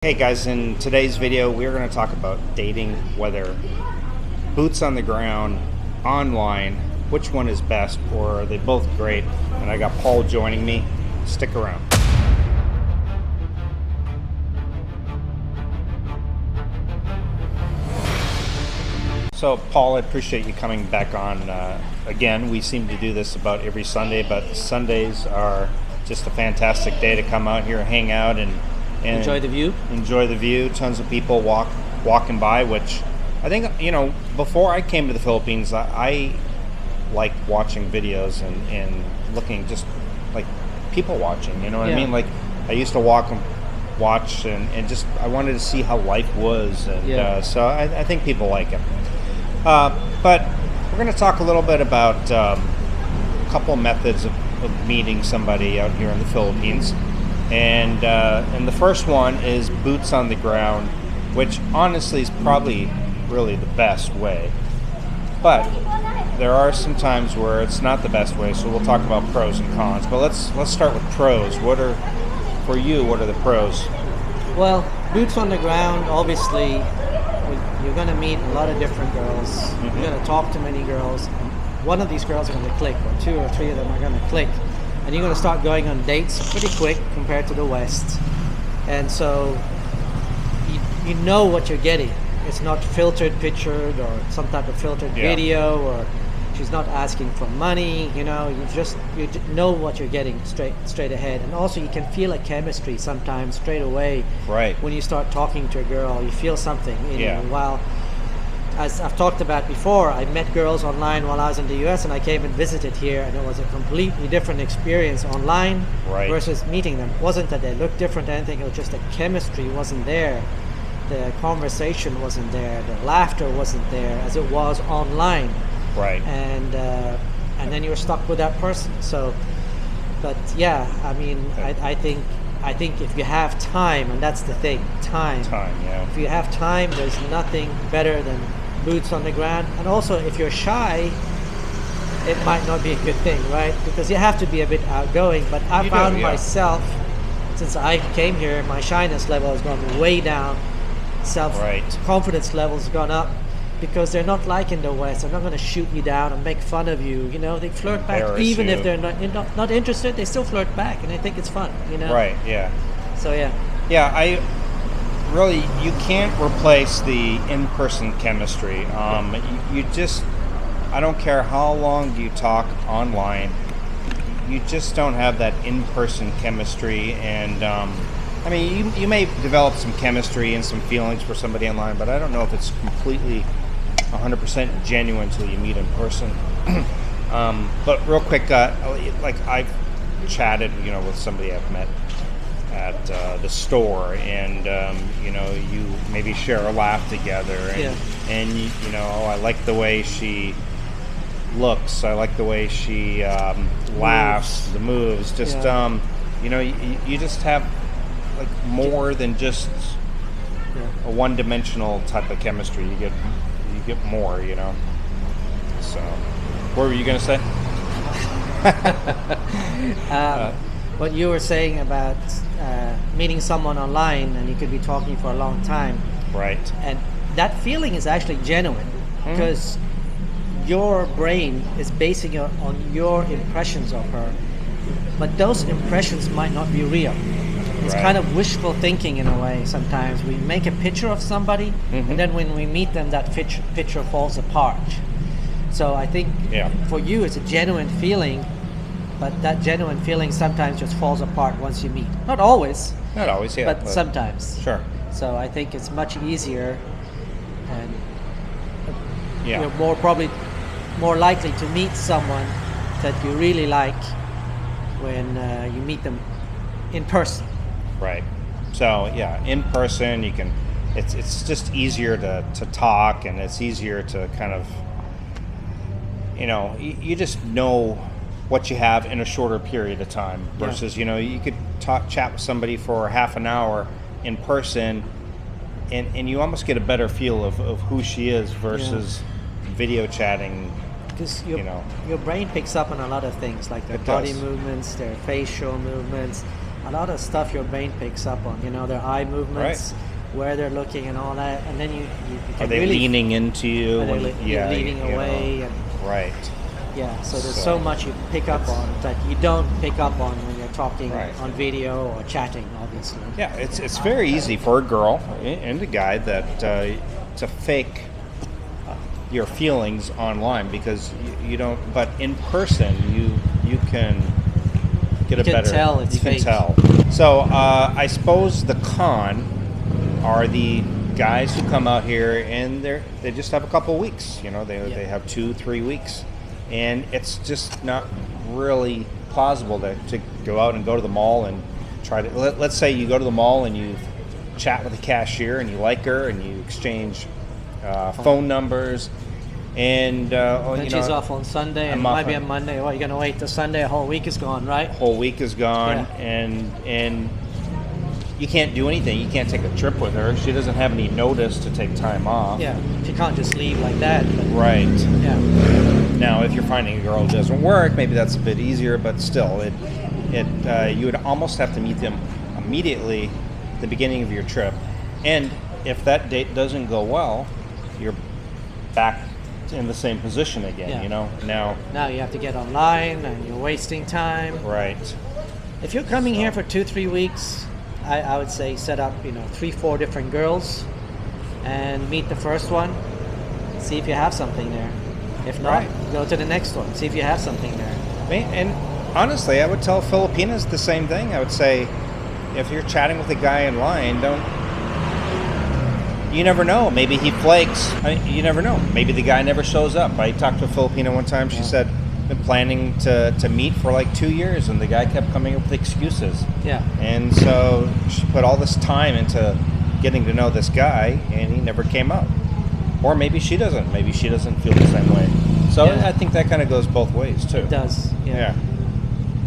Hey guys, in today's video we're going to talk about dating, whether boots on the ground, online, which one is best, or are they both great? And I got Paul joining me. Stick around. So Paul, I appreciate you coming back on again. We seem to do this about every Sunday, but Sundays are just a fantastic day to come out here, hang out, and enjoy the view. Enjoy the view. Tons of people walking by, which I think, before I came to the Philippines, I like watching videos and looking, just like people watching, you know what I mean? Like I used to watch and just, I wanted to see how life was. And so I think people like it. But we're going to talk a little bit about a couple methods of meeting somebody out here in the Philippines. And the first one is boots on the ground, which honestly is probably really the best way. But there are some times where it's not the best way, so we'll talk about pros and cons. But let's start with pros. What are the pros? Well, boots on the ground, obviously, you're going to meet a lot of different girls. Mm-hmm. You're going to talk to many girls. One of these girls are going to click, or two or three of them are going to click. And you're going to start going on dates pretty quick compared to the West. And so you know what you're getting. It's not filtered pictured or some type of filtered video, or she's not asking for money. You know what you're getting straight ahead. And also you can feel a chemistry sometimes straight away. Right. When you start talking to a girl, you feel something. While, as I've talked about before, I met girls online while I was in the US, and I came and visited here, and it was a completely different experience online versus meeting them. It wasn't that they looked different or anything, it was just the chemistry wasn't there. The conversation wasn't there, the laughter wasn't there as it was online. Right. And then you're stuck with that person. So, but yeah, I mean, I think if you have time, and that's the thing, time. If you have time, there's nothing better than boots on the ground. And also, if you're shy, it might not be a good thing, right? Because you have to be a bit outgoing. But I found myself, since I came here, my shyness level has gone way down. Self-confidence level has gone up, because they're not like in the West. They're not going to shoot you down and make fun of you. They flirt back. Even if they're not interested, they still flirt back, and they think it's fun. Right. Yeah. So yeah. Yeah. You can't replace the in-person chemistry. I don't care how long you talk online, you just don't have that in-person chemistry. And you may develop some chemistry and some feelings for somebody online, but I don't know if it's completely 100% genuine until you meet in person. But real quick, like I've chatted, with somebody I've met at the store, and you maybe share a laugh together, and I like the way she looks, I like the way she laughs, the moves, just you just have like more than just a one-dimensional type of chemistry. You get more, So, what were you gonna say? What you were saying about meeting someone online, and you could be talking for a long time, right? And that feeling is actually genuine, because your brain is basing it on your impressions of her, but those impressions might not be real. It's kind of wishful thinking in a way. Sometimes we make a picture of somebody, and then when we meet them, that picture falls apart. So I think for you, it's a genuine feeling, but that genuine feeling sometimes just falls apart once you meet. Not always, but sometimes. Sure. So I think it's much easier, and you're more likely to meet someone that you really like when you meet them in person. Right. So in person you can. It's just easier to talk, and it's easier to kind of, you just know what you have in a shorter period of time versus you could chat with somebody for half an hour in person, and you almost get a better feel of who she is versus video chatting. Because your brain picks up on a lot of things, like their body movements, their facial movements, a lot of stuff your brain picks up on. You know, their eye movements, where they're looking, and all that. And then you can are they really leaning into you? Are they leaning away? And, right. Yeah. So there's so much you pick up on that you don't pick up on when you're talking on video or chatting, obviously. Yeah, it's very easy for a girl and a guy that to fake your feelings online, because you don't. But in person, you can get a better. Tell it's fake. You can tell. So I suppose the con are the guys who come out here and they just have a couple weeks. You know, they have 2-3 weeks, and it's just not really plausible to go out and go to the mall and try to. Let's say you go to the mall and you chat with the cashier and you like her and you exchange phone numbers, and then she's off on Sunday, and it might be a Monday. Well, you're gonna wait till Sunday. A whole week is gone, right? Whole week is gone, and you can't do anything. You can't take a trip with her. She doesn't have any notice to take time off. Yeah, she can't just leave like that. But, right. Yeah. Now, if you're finding a girl who doesn't work, maybe that's a bit easier. But still, you would almost have to meet them immediately at the beginning of your trip. And if that date doesn't go well, you're back in the same position again. Yeah. You know. Now you have to get online, and you're wasting time. Right. If you're coming here for 2-3 weeks, I would say set up 3-4 different girls and meet the first one, see if you have something there. If not, go to the next one, see if you have something there. And honestly, I would tell Filipinas the same thing. I would say, if you're chatting with a guy in line, you never know. Maybe he flakes. You never know. Maybe the guy never shows up. I talked to a Filipino one time. She said, been planning to meet for like 2 years, and the guy kept coming up with excuses. Yeah. And so she put all this time into getting to know this guy, and he never came up. Or maybe she doesn't. Maybe she doesn't feel the same way. So I think that kind of goes both ways too. It does. Yeah.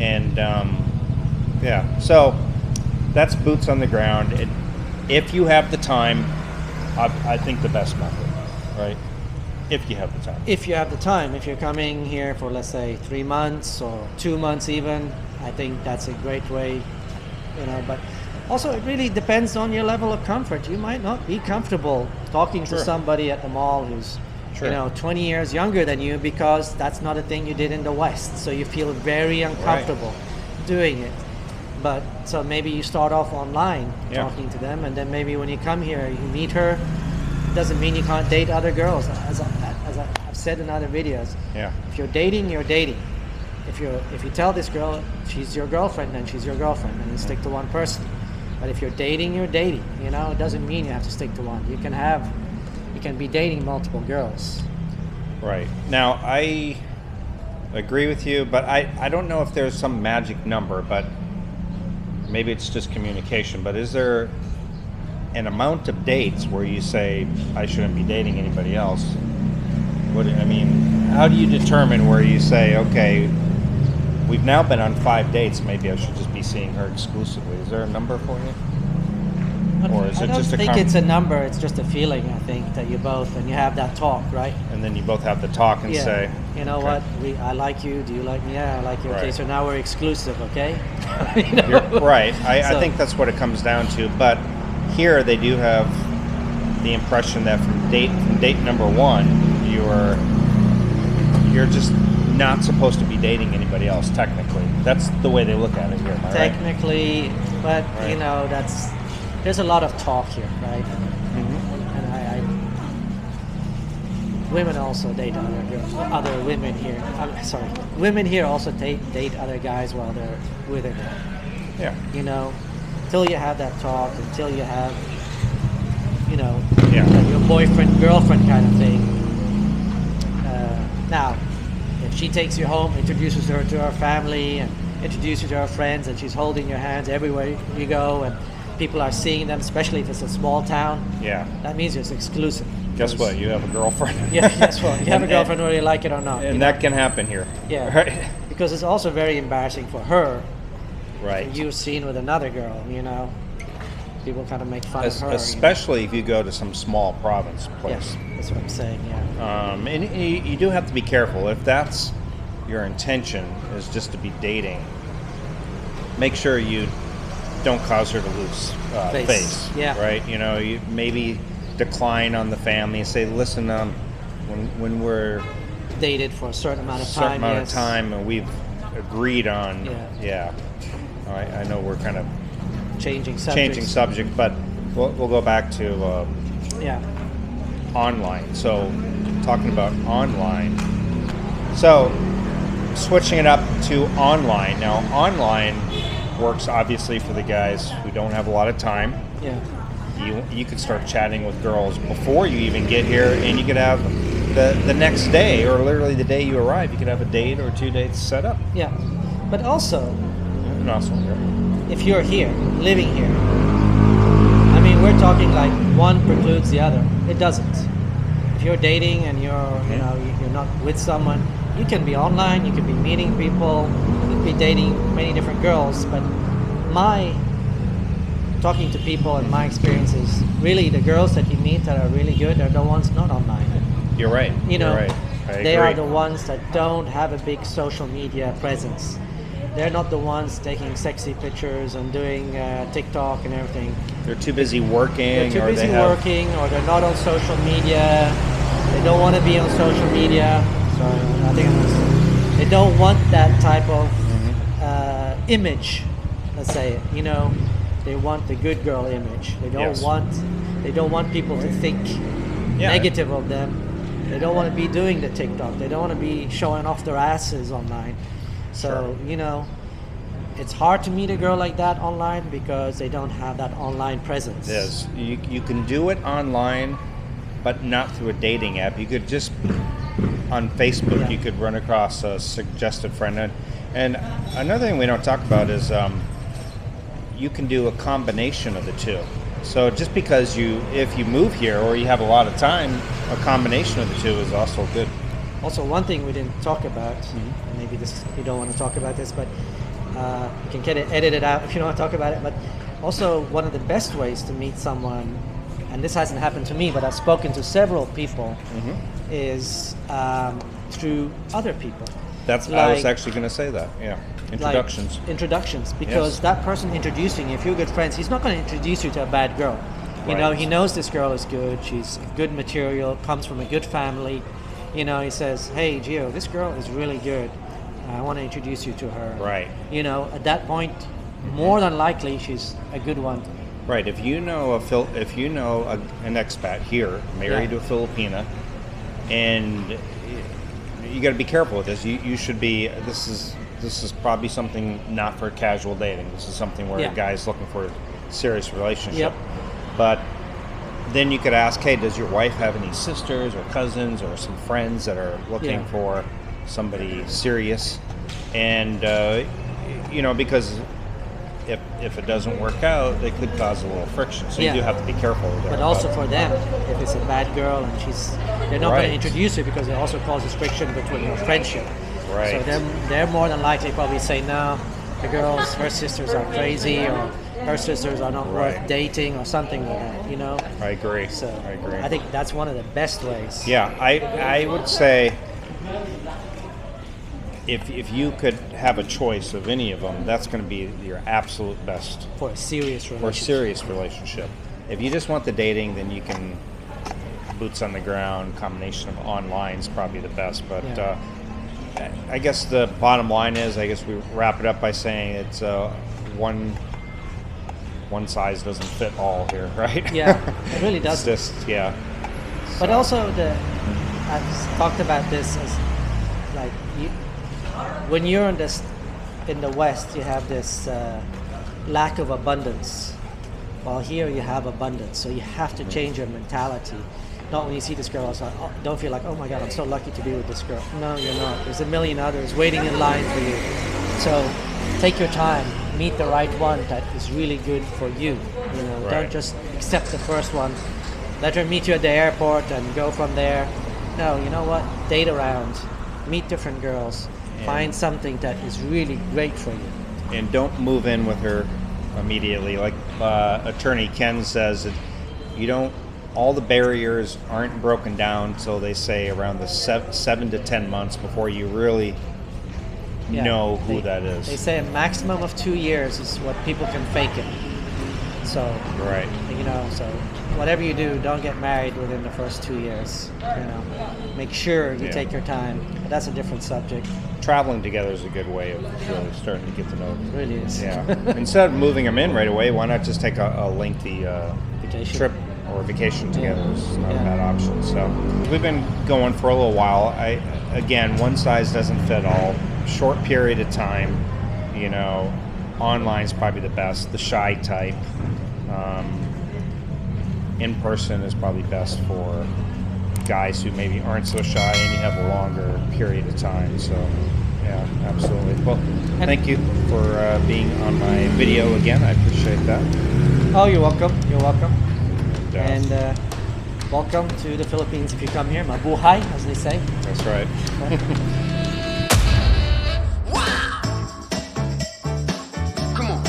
And so that's boots on the ground. If you have the time, I think the best method, right? If you have the time. If you have the time. If you're coming here for, let's say, 3 months or 2 months even, I think that's a great way, but also it really depends on your level of comfort. You might not be comfortable talking to somebody at the mall who's 20 years younger than you, because that's not a thing you did in the West. So you feel very uncomfortable doing it. But so maybe you start off online talking to them, and then maybe when you come here, you meet her. Doesn't mean you can't date other girls, as I've said in other videos. Yeah. If you're dating, you're dating. If you tell this girl she's your girlfriend, then she's your girlfriend, and you stick to one person. But if you're dating, you're dating. It doesn't mean you have to stick to one. You can be dating multiple girls. Right. Now, I agree with you, but I don't know if there's some magic number, but maybe it's just communication. But is there an amount of dates where you say, I shouldn't be dating anybody else? How do you determine where you say, okay, we've now been on 5 dates, maybe I should just be seeing her exclusively? Is there a number for you? Or is it just I don't think it's a number, it's just a feeling, I think, that you both, and you have that talk, right? And then you both have the talk and say, you know what, I like you, do you like me? Yeah, I like you. Okay, so now we're exclusive, okay? You're right. I think that's what it comes down to. But here they do have the impression that from date number 1, you're just not supposed to be dating anybody else. Technically, that's the way they look at it here. Technically, but there's a lot of talk here, right? Mm-hmm. And women also date other women here. Women here also date other guys while they're with a girl. Yeah. Until you have that talk, until you have, your boyfriend, girlfriend kind of thing. Now, if she takes you home, introduces her to her family, and introduces you to her friends, and she's holding your hands everywhere you go, and people are seeing them, especially if it's a small town, that means it's exclusive. Guess what? You have a girlfriend. Yeah, guess what? You have a girlfriend whether you like it or not. And that can happen here. Yeah. Right? Because it's also very embarrassing for her. Right. You're seen with another girl, People kind of make fun of her. Especially if you go to some small province place. Yes, that's what I'm saying, And you do have to be careful. If that's your intention, is just to be dating, make sure you don't cause her to lose face. Yeah. Right. You know, you maybe decline on the family and say, listen, when we're dated for a certain amount of time, and we've agreed on. Yeah. I know we're kind of changing subject, but we'll go back to online. So talking about online. So switching it up to online. Now online works obviously for the guys who don't have a lot of time. Yeah. You could start chatting with girls before you even get here, and you could have the next day, or literally the day you arrive, you could have a date or 2 dates set up. Yeah. But also, if you're here, living here, I mean, we're talking like one precludes the other. It doesn't. If you're dating and you're not with someone, you can be online, you can be meeting people, you can be dating many different girls, but my talking to people and my experience is really the girls that you meet that are really good are the ones not online. You're right. You're right. They are the ones that don't have a big social media presence. They're not the ones taking sexy pictures and doing TikTok and everything. They're too busy working. Or they're not on social media. They don't want to be on social media. Sorry, I think they don't want that type of image. Let's say it. They want the good girl image. They don't want people to think negative of them. They don't want to be doing the TikTok. They don't want to be showing off their asses online. So, it's hard to meet a girl like that online because they don't have that online presence. Yes. You can do it online, but not through a dating app. You could just, on Facebook, you could run across a suggested friend. And another thing we don't talk about is you can do a combination of the two. So just because if you move here or you have a lot of time, a combination of the two is also good. Also, one thing we didn't talk about, and maybe you don't want to talk about this, but you can edit it out if you don't want to talk about it, but also one of the best ways to meet someone, and this hasn't happened to me, but I've spoken to several people, is through other people. I was actually going to say that, Introductions, because that person introducing you, if you're good friends, he's not going to introduce you to a bad girl. He knows this girl is good, she's good material, comes from a good family. He says, hey, Gio, this girl is really good. I want to introduce you to her. Right. At that point, more than likely, she's a good one. Right. If you know an expat here, married to a Filipina, and you got to be careful with this. You should be. This is probably something not for casual dating. This is something where a guy's looking for a serious relationship. But then you could ask, hey, does your wife have any sisters or cousins or some friends that are looking for somebody serious? And because if it doesn't work out, they could cause a little friction. So you do have to be careful with that. But also for them, if it's a bad girl and they're not going to introduce you because it also causes friction between your friendship. Right. So they're more than likely probably say, no, the girls, her sisters are crazy, or her sisters are not worth dating, or something like that, I agree. So I agree. I think that's one of the best ways. Yeah, I would say if you could have a choice of any of them, that's going to be your absolute best. For a serious relationship. If you just want the dating, then you can boots on the ground, combination of online is probably the best. But I guess the bottom line is, we wrap it up by saying it's one size doesn't fit all here, right? Yeah, it really doesn't. It's just, But also, I've talked about this as when you're in the West, you have this lack of abundance. While here you have abundance, so you have to change your mentality. Not when you see this girl, don't feel like, oh my God, I'm so lucky to be with this girl. No, you're not. There's a million others waiting in line for you. So take your time, meet the right one that is really good for you. Don't just accept the first one. Let her meet you at the airport and go from there. No, you know what? Date around, meet different girls, find something that is really great for you. And don't move in with her immediately. Like attorney Ken says, all the barriers aren't broken down till they say around the 7 to 10 months before you really know who that is. They say a maximum of 2 years is what people can fake it. So, right. You know, so whatever you do, don't get married within the first 2 years. You know, make sure you take your time. But that's a different subject. Traveling together is a good way of really starting to get to know them. It really is. Yeah. Instead of moving them in right away, why not just take a lengthy Vacation. trip or vacation together? It's not a bad option. So we've been going for a little while. Again, one size doesn't fit all. Short period of time, you know, online's probably the best. The shy type. In person is probably best for guys who maybe aren't so shy and you have a longer period of time. So yeah, absolutely. Well, thank you for being on my video again. I appreciate that. Oh, you're welcome. You're welcome. Yeah. And welcome to the Philippines if you come here. Mabuhay, as they say. That's right. Come on,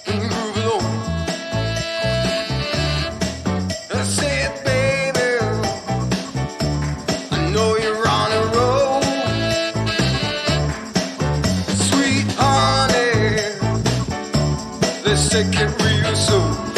groove along. I said, baby, I know you're on a roll. Sweet honey, let's take it real slow.